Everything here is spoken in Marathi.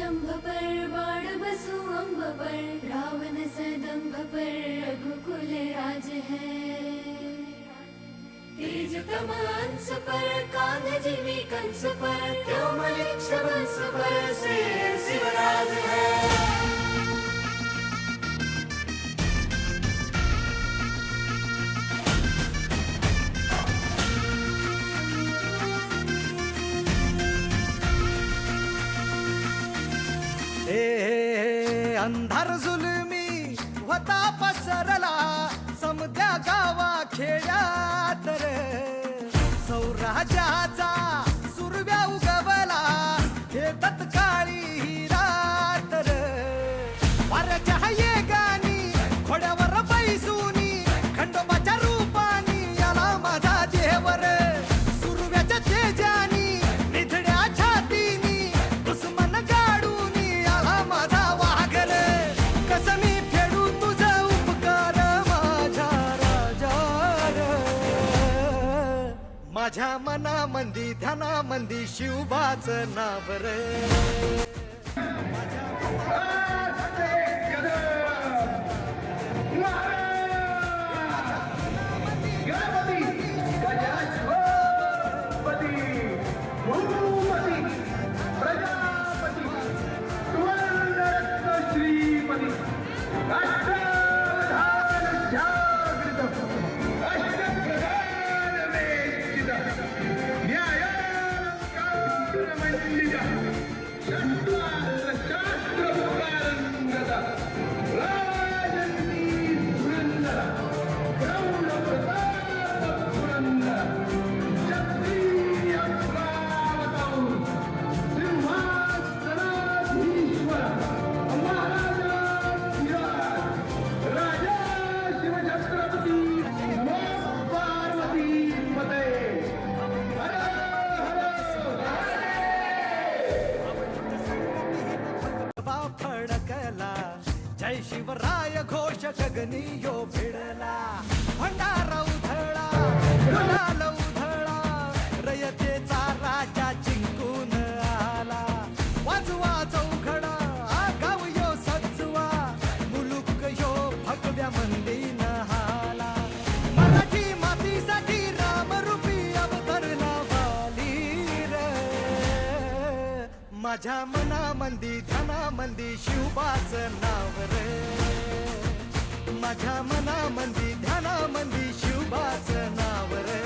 सदंभ पर बाण बसु अम्ब पर, रावण सदंभ पर रघुकुल राज है। तेज तमंस पर कांध जिमी कंस पर, क्यों मलिक्ष वंश पर से शिवराज है। अंधार जुलमी होता पसरला समद्या गावा खेड्यात रे, सौराजाचा सुरव्या उगवला हे तत्काळी ही रात रे। वाऱ्याच्या येगानी घोड्यावर बैसूनी खंडोबाच्या रूपानी आला माझा देवर, सुरव्याच्या तेजानी निधड्या छातीनी दुश्मन गाडूनी आला माझा वाघर। कसं मी फेडू तुझा उपकार माझ्या राजा, माझ्या मनामंदी ध्यानामंदी शिवबाचं नाव रे। फडकला जय शिवराय घोष गगनी यो भिडला, भंडारा उधळा गुलाल उधळा, रयतेचा राजा जिंकून आला। वाजवा चौघडा गाव यो सजवा, मुलुक यो भगव्या मंदीन हाला। मराठी मातीसाठी रामरूपी अवतरला वाली रे, माझ्या मनामंदी ध्यानामंदी शिवबाचं नाव रे। माझ्या मनामंदी ध्यानामंदी शिवबाचं नाव रे।